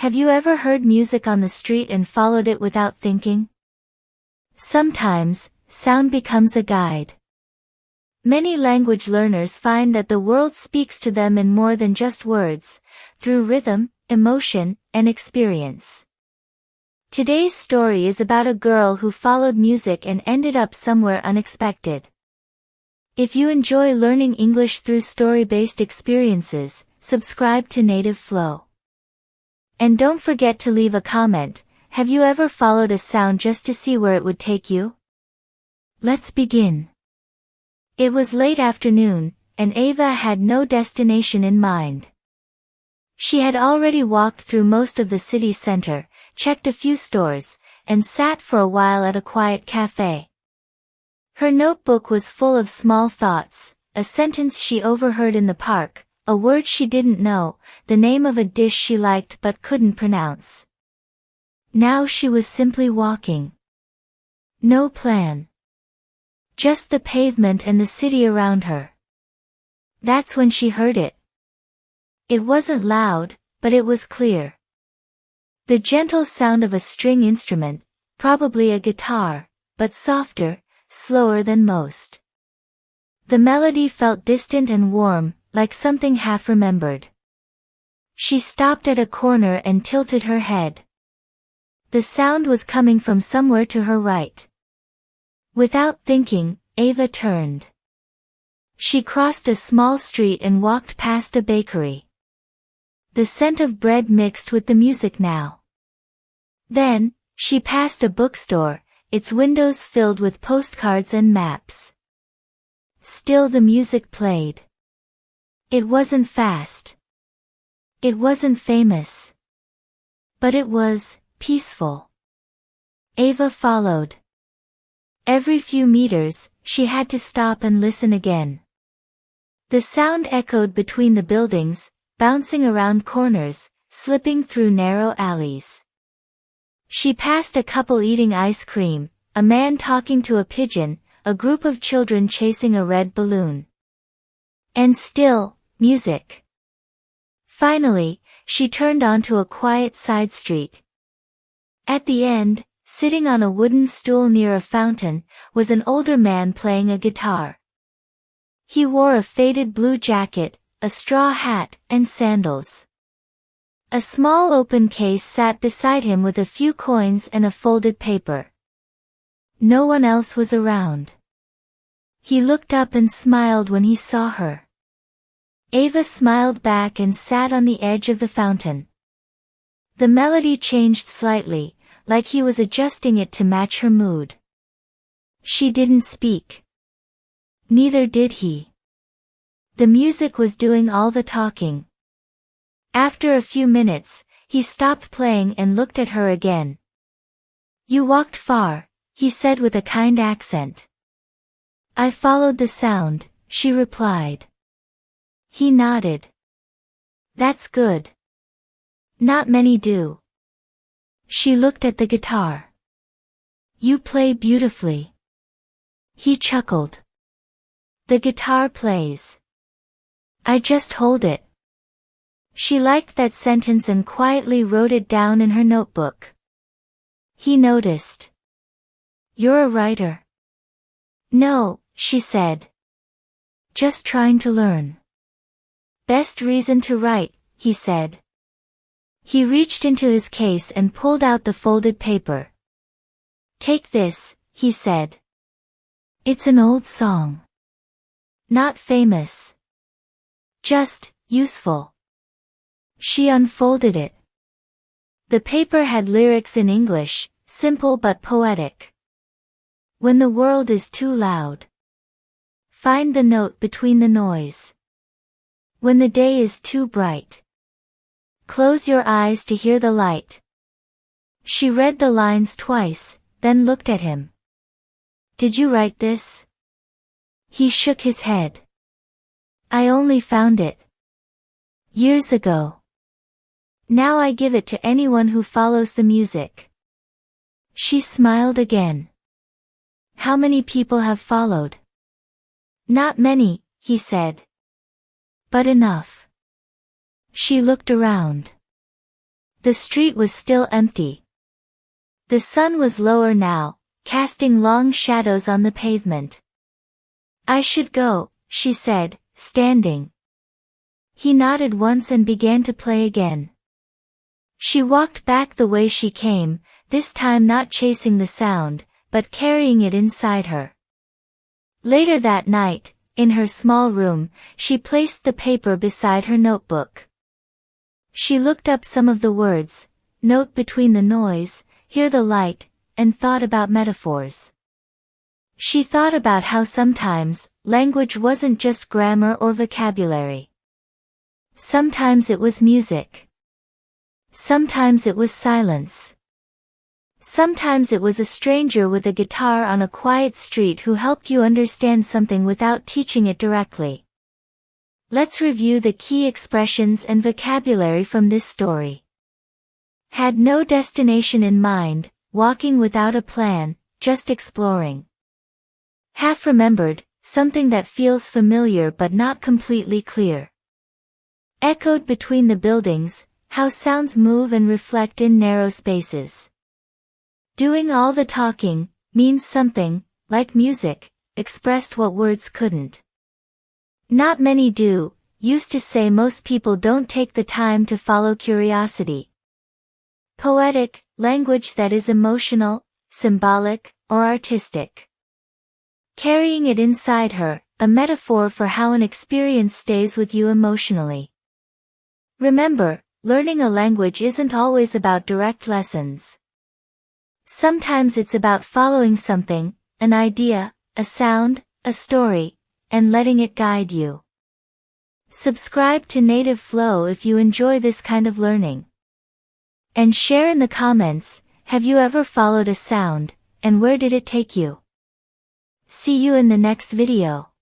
Have you ever heard music on the street and followed it without thinking? Sometimes, sound becomes a guide. Many language learners find that the world speaks to them in more than just words, through rhythm, emotion, and experience. Today's story is about a girl who followed music and ended up somewhere unexpected. If you enjoy learning English through story-based experiences, subscribe to NativeFlow. And don't forget to leave a comment. Have you ever followed a sound just to see where it would take you? Let's begin. It was late afternoon, and Ava had no destination in mind. She had already walked through most of the city center, checked a few stores, and sat for a while at a quiet cafe. Her notebook was full of small thoughts, a sentence she overheard in the park, a word she didn't know, the name of a dish she liked but couldn't pronounce. Now she was simply walking. No plan. Just the pavement and the city around her. That's when she heard it. It wasn't loud, but it was clear. The gentle sound of a string instrument, probably a guitar, but softer, slower than most. The melody felt distant and warm, like something half-remembered. She stopped at a corner and tilted her head. The sound was coming from somewhere to her right. Without thinking, Ava turned. She crossed a small street and walked past a bakery. The scent of bread mixed with the music now. Then, she passed a bookstore, its windows filled with postcards and maps. Still the music played. It wasn't fast. It wasn't famous. But it was peaceful. Ava followed. Every few meters, she had to stop and listen again. The sound echoed between the buildings, bouncing around corners, slipping through narrow alleys. She passed a couple eating ice cream, a man talking to a pigeon, a group of children chasing a red balloon. And still, music. Finally, she turned onto a quiet side street. At the end, sitting on a wooden stool near a fountain, was an older man playing a guitar. He wore a faded blue jacket, a straw hat, and sandals. A small open case sat beside him with a few coins and a folded paper. No one else was around. He looked up and smiled when he saw her. Ava smiled back and sat on the edge of the fountain. The melody changed slightly, like he was adjusting it to match her mood. She didn't speak. Neither did he. The music was doing all the talking. After a few minutes, he stopped playing and looked at her again. "You walked far," he said with a kind accent. "I followed the sound," she replied. He nodded. "That's good. Not many do." She looked at the guitar. "You play beautifully." He chuckled. "The guitar plays. I just hold it." She liked that sentence and quietly wrote it down in her notebook. He noticed. "You're a writer." "No," she said. "Just trying to learn." "Best reason to write," he said. He reached into his case and pulled out the folded paper. "Take this," he said. "It's an old song. Not famous. Just useful." She unfolded it. The paper had lyrics in English, simple but poetic. "When the world is too loud. Find the note between the noise. When the day is too bright. Close your eyes to hear the light." She read the lines twice, then looked at him. "Did you write this?" He shook his head. "I only found it years ago. Now I give it to anyone who follows the music." She smiled again. "How many people have followed?" "Not many," he said. "But enough." She looked around. The street was still empty. The sun was lower now, casting long shadows on the pavement. "I should go," she said, standing. He nodded once and began to play again. She walked back the way she came, this time not chasing the sound, but carrying it inside her. Later that night, in her small room, she placed the paper beside her notebook. She looked up some of the words, note between the noise, hear the light, and thought about metaphors. She thought about how sometimes, language wasn't just grammar or vocabulary. Sometimes it was music. Sometimes it was silence. Sometimes it was a stranger with a guitar on a quiet street who helped you understand something without teaching it directly. Let's review the key expressions and vocabulary from this story. Had no destination in mind, walking without a plan, just exploring. Half remembered, something that feels familiar but not completely clear. Echoed between the buildings, how sounds move and reflect in narrow spaces. Doing all the talking, means something, like music, expressed what words couldn't. Not many do, used to say most people don't take the time to follow curiosity. Poetic, language that is emotional, symbolic, or artistic. Carrying it inside her, a metaphor for how an experience stays with you emotionally. Remember, learning a language isn't always about direct lessons. Sometimes it's about following something, an idea, a sound, a story, and letting it guide you. Subscribe to NativeFlow if you enjoy this kind of learning. And share in the comments, have you ever followed a sound, and where did it take you? See you in the next video.